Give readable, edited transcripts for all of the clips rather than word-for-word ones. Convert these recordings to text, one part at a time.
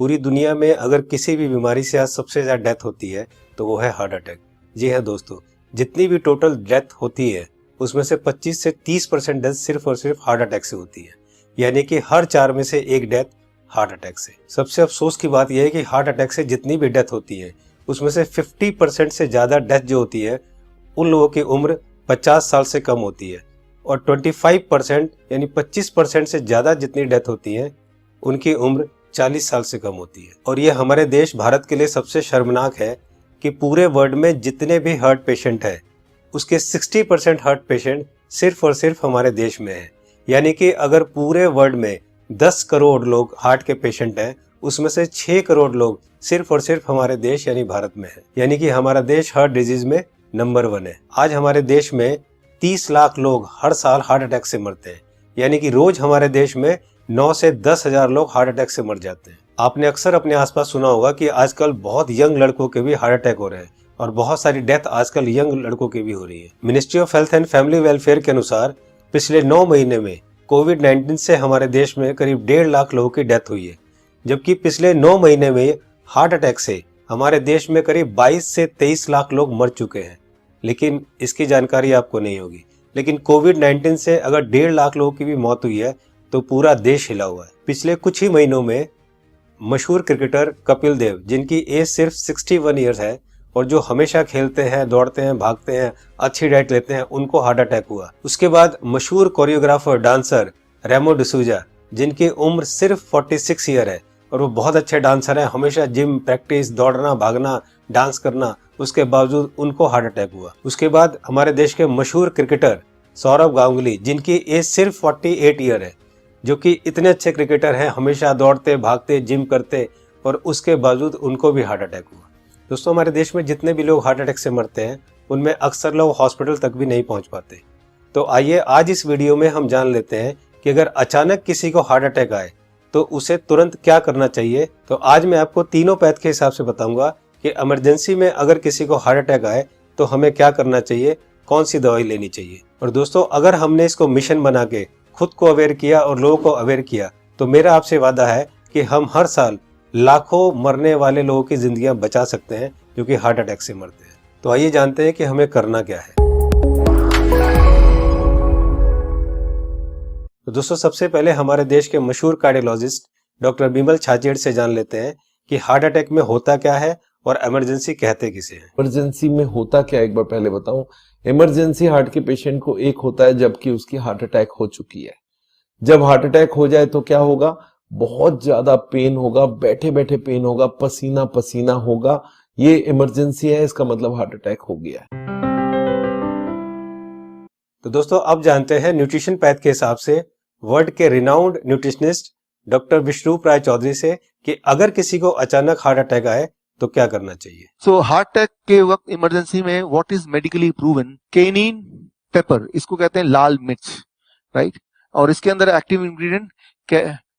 पूरी दुनिया में अगर किसी भी बीमारी से आज सबसे ज्यादा डेथ होती है तो वो है हार्ट अटैक। जी हाँ दोस्तों, जितनी भी टोटल डेथ होती है उसमें से 25 से 30% डेथ सिर्फ और सिर्फ हार्ट अटैक से होती है, यानी कि हर 4 में से एक डेथ हार्ट अटैक से। सबसे अफसोस की बात यह है कि हार्ट अटैक से जितनी भी डेथ होती है उसमें से 50% से ज्यादा डेथ जो होती है उन लोगों की उम्र 50 साल से कम होती है, और 25% यानी 25% से ज्यादा जितनी डेथ होती है उनकी उम्र 40 साल से कम होती है। और ये हमारे देश भारत के लिए सबसे शर्मनाक है कि पूरे वर्ल्ड में जितने भी हार्ट पेशेंट हैं उसके 60% हार्ट पेशेंट सिर्फ और सिर्फ हमारे देश में है। यानी कि अगर पूरे वर्ल्ड में 10 करोड़ लोग हार्ट के पेशेंट हैं उसमें से 6 करोड़ लोग सिर्फ और सिर्फ हमारे देश यानी भारत में है। यानी कि हमारा देश हार्ट डिजीज में नंबर 1 है। आज हमारे देश में 30 लाख लोग हर साल हार्ट अटैक से मरते हैं, यानी कि रोज हमारे देश में 9 से 10 हजार लोग हार्ट अटैक से मर जाते हैं। आपने अक्सर अपने आसपास सुना होगा कि आजकल बहुत यंग लड़कों के भी हार्ट अटैक हो रहे हैं और बहुत सारी डेथ आजकल यंग लड़कों की भी हो रही है। Ministry of health and family welfare के अनुसार पिछले 9 महीने में कोविड-19 से हमारे देश में करीब 1.5 लाख लोगों की डेथ हुई है, जबकि पिछले 9 महीने में हार्ट अटैक से हमारे देश में करीब 22 से 23 लाख लोग मर चुके हैं। लेकिन इसकी जानकारी आपको नहीं होगी, लेकिन कोविड-19 से अगर 1.5 लाख लोगों की भी मौत हुई है तो पूरा देश हिला हुआ है। पिछले कुछ ही महीनों में मशहूर क्रिकेटर कपिल देव, जिनकी एज सिर्फ 61 ईयर्स है और जो हमेशा खेलते हैं, दौड़ते हैं, भागते हैं, अच्छी डाइट लेते हैं, उनको हार्ट अटैक हुआ। उसके बाद मशहूर कोरियोग्राफर डांसर रेमो डिसूजा, जिनकी उम्र सिर्फ 46 ईयर है और वो बहुत अच्छे डांसर हैं, हमेशा जिम, प्रैक्टिस, दौड़ना, भागना, डांस करना, उसके बावजूद उनको हार्ट अटैक हुआ। उसके बाद हमारे देश के मशहूर क्रिकेटर सौरव गांगुली, जिनकी एज सिर्फ 48 ईयर है, जो कि इतने अच्छे क्रिकेटर हैं, हमेशा दौड़ते, भागते, जिम करते, और उसके बावजूद उनको भी हार्ट अटैक हुआ। दोस्तों, हमारे देश में जितने भी लोग हार्ट अटैक से मरते हैं उनमें अक्सर लोग हॉस्पिटल तक भी नहीं पहुंच पाते। तो आइए आज इस वीडियो में हम जान लेते हैं कि अगर अचानक किसी को हार्ट अटैक आए तो उसे तुरंत क्या करना चाहिए। तो आज मैं आपको तीनों पैथ के हिसाब से बताऊंगा कि इमरजेंसी में अगर किसी को हार्ट अटैक आए तो हमें क्या करना चाहिए, कौन सी दवाई लेनी चाहिए। और दोस्तों, अगर हमने इसको मिशन बना के खुद को अवेयर किया और लोगों को अवेयर किया तो मेरा आपसे वादा है कि हम हर साल लाखों मरने वाले लोगों की जिंदगियां बचा सकते हैं जो कि हार्ट अटैक से मरते हैं। तो आइए जानते हैं कि हमें करना क्या है। तो दोस्तों, सबसे पहले हमारे देश के मशहूर कार्डियोलॉजिस्ट डॉक्टर बिमल छाजेड़ से जान लेते हैं कि हार्ट अटैक में होता क्या है और इमरजेंसी कहते किसे हैं। इमरजेंसी में होता क्या, एक बार पहले बताऊं। इमरजेंसी हार्ट के पेशेंट को एक होता है जबकि उसकी हार्ट अटैक हो चुकी है। जब हार्ट अटैक हो जाए तो क्या होगा, बहुत ज्यादा पेन होगा, बैठे बैठे पेन होगा, पसीना पसीना होगा। ये इमरजेंसी है, इसका मतलब हार्ट अटैक हो गया है। तो दोस्तों, अब जानते हैं न्यूट्रिशन पैथ के हिसाब से वर्ल्ड के रिनाउंड न्यूट्रिशनिस्ट डॉक्टर विश्वरूप राय चौधरी से कि अगर किसी को अचानक हार्ट अटैक आए तो क्या करना चाहिए। सो हार्ट अटैक के वक्त इमरजेंसी में what is medically proven, cayenne pepper, इसको कहते हैं लाल मिर्च, राइट। और इसके अंदर active ingredient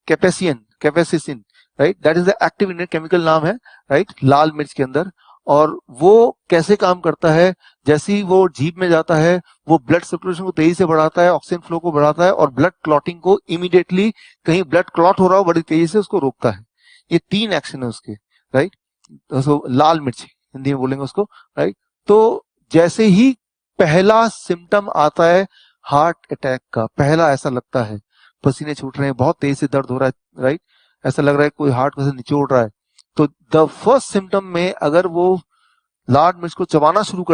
capsaicin, right, that is the active ingredient, chemical नाम है, राइट, लाल मिर्च के अंदर। और वो कैसे काम करता है, जैसे ही वो जीभ में जाता है वो ब्लड सर्कुलेशन को तेजी से बढ़ाता है, ऑक्सीजन फ्लो को बढ़ाता है और ब्लड क्लॉटिंग को इमीडिएटली, कहीं ब्लड क्लॉट हो रहा हो बड़ी तेजी से उसको रोकता है। ये 3 एक्शन है उसके, राइट। तो लाल मिर्च हिंदी में बोलेंगे उसको, राइट। तो जैसे ही पहला सिम्टम आता है हार्ट अटैक का, पहला ऐसा लगता है पसीने छूट रहे हैं, बहुत तेज से दर्द हो रहा है, राइट, ऐसा लग रहा है कोई हार्ट में से निचोड़ रहा है, तो द फर्स्ट सिम्टम में अगर वो लाल मिर्च को चबाना शुरू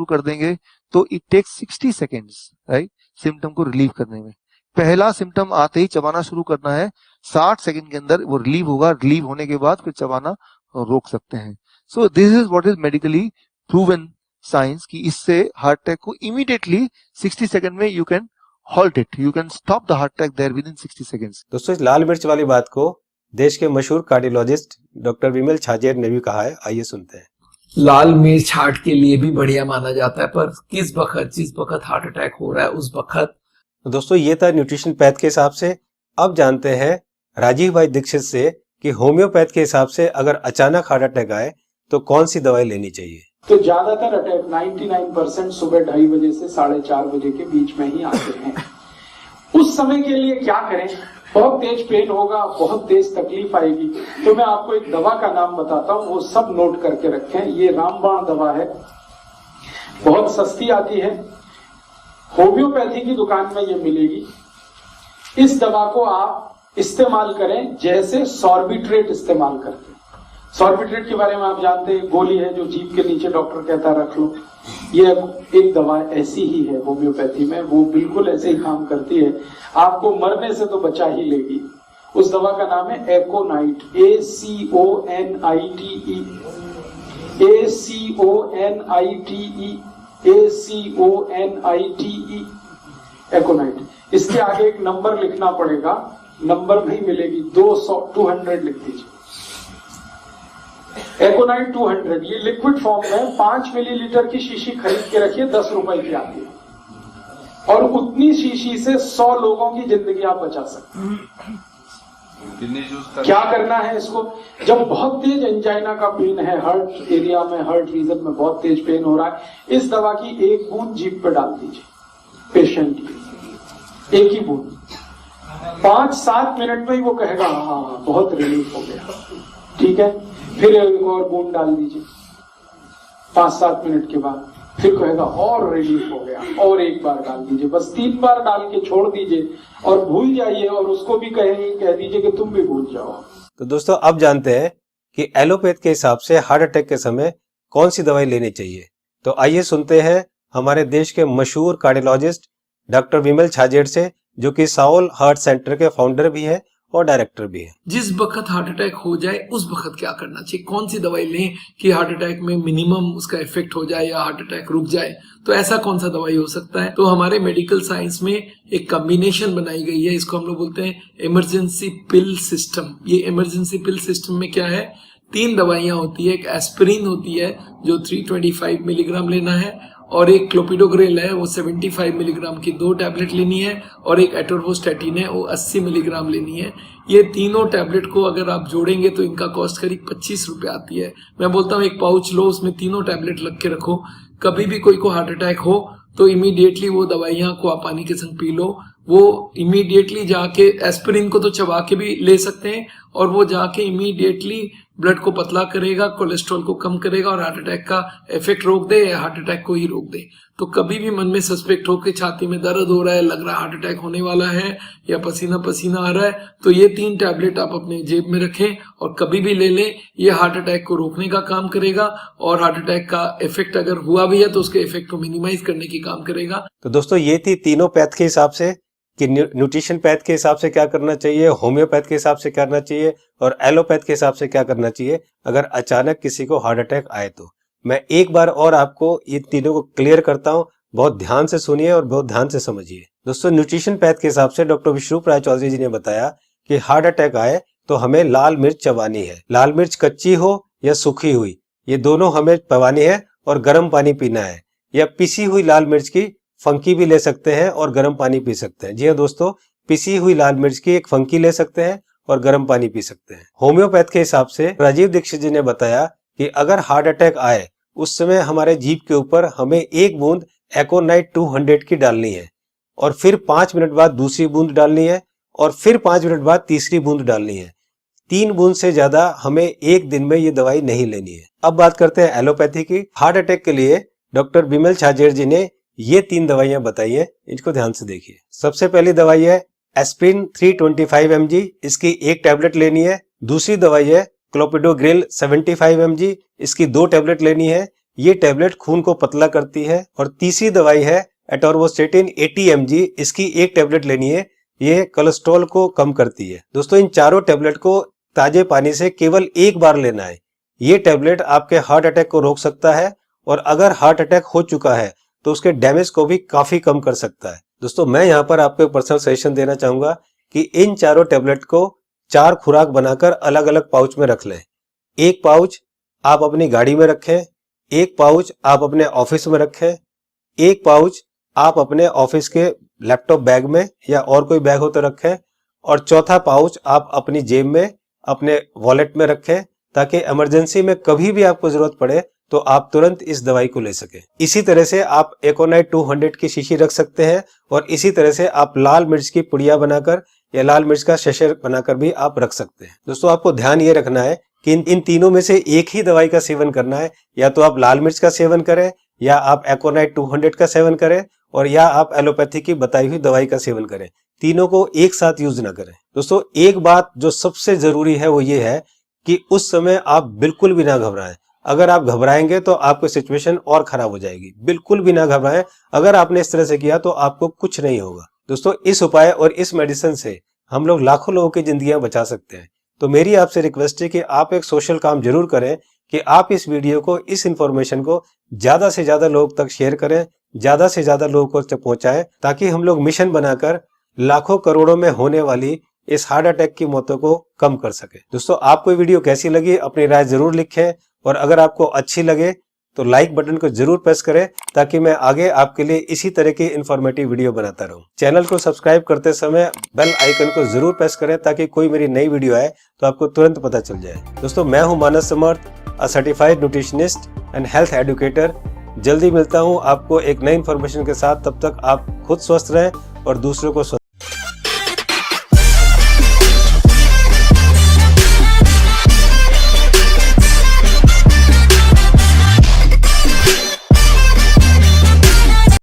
कर देंगे तो it takes 60 seconds, right, symptom को रिलीव करने में। पहला सिम्टम आते ही चबाना शुरू करना है, 60 सेकेंड के अंदर वो रिलीव होगा, रिलीव होने के बाद फिर चबाना रोक सकते हैं। So this is what is medically proven science कि इससे हार्ट अटैक को इमीडिएटली 60 सेकंड में you can halt it, you can stop the heart attack there within 60 seconds. दोस्तों, इस लाल मिर्च वाली बात को देश के मशहूर कार्डियोलॉजिस्ट डॉक्टर विमल छाजेड़ ने भी कहा है, आइए सुनते हैं। लाल मिर्च हार्ट के लिए भी बढ़िया माना जाता है, पर जिस वक्त हार्ट अटैक हो रहा है उस वक्त। दोस्तों, ये था न्यूट्रिशन पैथ के हिसाब से। अब जानते हैं राजीव भाई दीक्षित से कि होम्योपैथ के हिसाब से अगर अचानक हार्ट अटैक आए तो कौन सी दवाई लेनी चाहिए। तो ज्यादातर अटैक 99% सुबह 2:30 बजे से 4:30 बजे के बीच में ही आते हैं। उस समय के लिए क्या करें, बहुत तेज पेन होगा, बहुत तेज तकलीफ आएगी। तो मैं आपको एक दवा का नाम बताता हूँ, वो सब नोट करके रखें। ये रामबाण दवा है, बहुत सस्ती आती है, होम्योपैथी की दुकान में ये मिलेगी। इस दवा को आप इस्तेमाल करें जैसे सॉर्बिट्रेट इस्तेमाल करते हैं। सॉर्बिट्रेट के बारे में आप जानते हैं, गोली है जो जीभ के नीचे डॉक्टर कहता है रख लो। ये एक दवा ऐसी ही है होम्योपैथी में, वो बिल्कुल ऐसे ही काम करती है, आपको मरने से तो बचा ही लेगी। उस दवा का नाम है एकोनाइट, ACONITE, ACONITE, एकोनाइट। इसके आगे एक नंबर लिखना पड़ेगा, नंबर नहीं मिलेगी, 200 लिख दीजिए। एकोनाइट 200, ये लिक्विड फॉर्म में 5 मिलीलीटर की शीशी खरीद के रखिए, 10 रुपए की आती है, और उतनी शीशी से 100 लोगों की जिंदगी आप बचा सकते हैं। क्या करना है इसको? जब बहुत तेज एंजाइना का पेन है, हार्ट एरिया में, हार्ट रीजन में बहुत तेज पेन हो रहा है, इस दवा की एक बूंद जीभ पे डाल दीजिए पेशेंट की, एक ही बूंद। 5-7 मिनट में ही वो कहेगा हाँ बहुत रिलीफ हो गया, ठीक है। फिर एक और बूंद डाल दीजिए 5-7 मिनट के बाद, फिर कहेगा और रिलीफ हो गया, और एक बार डाल दीजिए। बस 3 बार डाल के छोड़ दीजिए और भूल जाइए, और उसको भी कह दीजिए कि तुम भी भूल जाओ। तो दोस्तों अब जानते हैं कि एलोपैथ के हिसाब से हार्ट अटैक के समय कौन सी दवाई लेनी चाहिए। तो आइए सुनते हैं हमारे देश के मशहूर कार्डियोलॉजिस्ट डॉक्टर विमल छाजेड़ से, जो कि साउल हार्ट सेंटर के फाउंडर भी है और डायरेक्टर भी है। जिस वक्त हार्ट अटैक हो जाए उस वक्त क्या करना चाहिए, कौन सी दवाई लें कि हार्ट अटैक में मिनिमम उसका इफेक्ट हो जाए या हार्ट अटैक रुक जाए, तो ऐसा कौन सा दवाई हो सकता है। तो हमारे मेडिकल साइंस में एक कॉम्बिनेशन बनाई गई है, इसको हम लोग बोलते हैं इमरजेंसी पिल सिस्टम। ये इमरजेंसी पिल सिस्टम में क्या है, 3 दवाइयां होती है। एक एस्पिरिन होती है जो 325 मिलीग्राम लेना है, और एक क्लोपिडोग्रेल है वो 75 मिलीग्राम की 2 टैबलेट लेनी है, और एक एटोरवोस्टैटिन है वो 80 मिलीग्राम लेनी है। ये तीनों टैबलेट को अगर आप जोड़ेंगे तो इनका कॉस्ट करीब 25 रुपये आती है। मैं बोलता हूँ एक पाउच लो, उसमें तीनों टैबलेट लग के रखो, कभी भी कोई को हार्ट अटैक हो तो इमीडिएटली वो दवाइयाँ को आप पानी के संग पी लो। वो इमीडिएटली जाके एस्पिरिन को तो चबा के भी ले सकते हैं, और वो जाके इमीडिएटली ब्लड को पतला करेगा, कोलेस्ट्रॉल को कम करेगा, और हार्ट अटैक का इफेक्ट रोक दे या हार्ट अटैक को ही रोक दे। तो कभी भी मन में सस्पेक्ट हो कि छाती में दर्द हो रहा है, लग रहा है हार्ट अटैक होने वाला है, या पसीना पसीना आ रहा है, तो ये 3 टैबलेट आप अपने जेब में रखें और कभी भी ले लें। ये हार्ट अटैक को रोकने का काम करेगा, और हार्ट अटैक का इफेक्ट अगर हुआ भी है तो उसके इफेक्ट को मिनिमाइज करने की काम करेगा। तो दोस्तों ये थी तीनों पैथ के हिसाब से कि न्यूट्रिशन पैथ के हिसाब से क्या करना चाहिए, होम्योपैथ के हिसाब से क्या करना चाहिए, और एलोपैथ के हिसाब से क्या करना चाहिए अगर अचानक किसी को हार्ट अटैक आए तो। मैं एक बार और आपको ये तीनों को क्लियर करता हूँ, बहुत ध्यान से सुनिए और बहुत ध्यान से समझिए। दोस्तों न्यूट्रिशन पैथ के हिसाब से डॉक्टर विश्वरूप राय चौधरी जी ने बताया कि हार्ट अटैक आए तो हमें लाल मिर्च चबानी है। लाल मिर्च कच्ची हो या सूखी हुई, ये दोनों हमें चबानी है, और गर्म पानी पीना है। या पिसी हुई लाल मिर्च की फंकी भी ले सकते हैं और गर्म पानी पी सकते हैं। जी हाँ दोस्तों, पिसी हुई लाल मिर्च की एक फंकी ले सकते हैं और गर्म पानी पी सकते हैं। होम्योपैथ के हिसाब से राजीव दीक्षित जी ने बताया कि अगर हार्ट अटैक आए उस समय हमारे जीभ के ऊपर हमें 1 बूंद एकोनाइट 200 की डालनी है, और फिर 5 मिनट बाद दूसरी बूंद डालनी है, और फिर 5 मिनट बाद तीसरी बूंद डालनी है। 3 बूंद से ज्यादा हमें एक दिन में ये दवाई नहीं लेनी है। अब बात करते हैं एलोपैथी की। हार्ट अटैक के लिए डॉक्टर विमल छाजेड़ जी ने ये 3 दवाइयां बताई है, इनको ध्यान से देखिए। सबसे पहली दवाई है एस्पिरिन 325 mg, इसकी 1 टैबलेट लेनी है। दूसरी दवाई है क्लोपिडोग्रेल 75 mg, इसकी 2 टैबलेट लेनी है। ये टैबलेट खून को पतला करती है। और तीसरी दवाई है एटोरवोस्टैटिन 80 mg, इसकी 1 टैबलेट लेनी है। ये कोलेस्ट्रॉल को कम करती है। दोस्तों इन चारों टैबलेट को ताजे पानी से केवल 1 बार लेना है। ये टैबलेट आपके हार्ट अटैक को रोक सकता है, और अगर हार्ट अटैक हो चुका है तो उसके डैमेज को भी काफी कम कर सकता है। दोस्तों मैं यहाँ पर आपको एक पर्सनल सजेशन देना चाहूंगा कि इन चारों टैबलेट को 4 खुराक बनाकर अलग अलग पाउच में रख लें। 1 पाउच आप अपनी गाड़ी में रखें, 1 पाउच आप अपने ऑफिस में रखें, 1 पाउच आप अपने ऑफिस के लैपटॉप बैग में या और कोई बैग हो तो रखें, और चौथा पाउच आप अपनी जेब में अपने वॉलेट में रखें, ताकि इमरजेंसी में कभी भी आपको जरूरत पड़े तो आप तुरंत इस दवाई को ले सके। इसी तरह से आप एकोनाइट 200 की शीशी रख सकते हैं और इसी तरह से आप लाल मिर्च की पुड़िया बनाकर या लाल मिर्च का शशर बनाकर भी आप रख सकते हैं। दोस्तों आपको ध्यान ये रखना है कि इन तीनों में से एक ही दवाई का सेवन करना है। या तो आप लाल मिर्च का सेवन करें, या आप एकोनाइट 200 का सेवन करें, और या आप एलोपैथी की बताई हुई दवाई का सेवन करें। तीनों को एक साथ यूज ना करें। दोस्तों एक बात जो सबसे जरूरी है वो ये है कि उस समय आप बिल्कुल भी ना घबराएं। अगर आप घबराएंगे तो आपकी सिचुएशन और खराब हो जाएगी। बिल्कुल भी ना घबराएं। अगर आपने इस तरह से किया तो आपको कुछ नहीं होगा। दोस्तों इस उपाय और इस मेडिसिन से हम लोग लाखों लोगों की जिंदगियां बचा सकते हैं। तो मेरी आपसे रिक्वेस्ट है कि आप एक सोशल काम जरूर करें कि आप इस वीडियो को, इस इंफॉर्मेशन को ज्यादा से ज्यादा लोग तक शेयर करें, ज्यादा से ज्यादा लोगों तक पहुंचाएं, ताकि हम लोग मिशन बनाकर लाखों करोड़ों में होने वाली इस हार्ट अटैक की मौतों को कम कर सके। दोस्तों आपको वीडियो कैसी लगी अपनी राय जरूर लिखें, और अगर आपको अच्छी लगे तो लाइक बटन को जरूर प्रेस करें, ताकि मैं आगे आपके लिए इसी तरह की इंफॉर्मेटिव वीडियो बनाता रहूं। चैनल को सब्सक्राइब करते समय बेल आइकन को जरूर प्रेस करें, ताकि कोई मेरी नई वीडियो आए तो आपको तुरंत पता चल जाए। दोस्तों मैं हूं Manas Samarth, a certified nutritionist and health educator. जल्दी मिलता हूं आपको एक नई इंफॉर्मेशन के साथ। तब तक आप खुद स्वस्थ रहें और दूसरों को स्वस्थ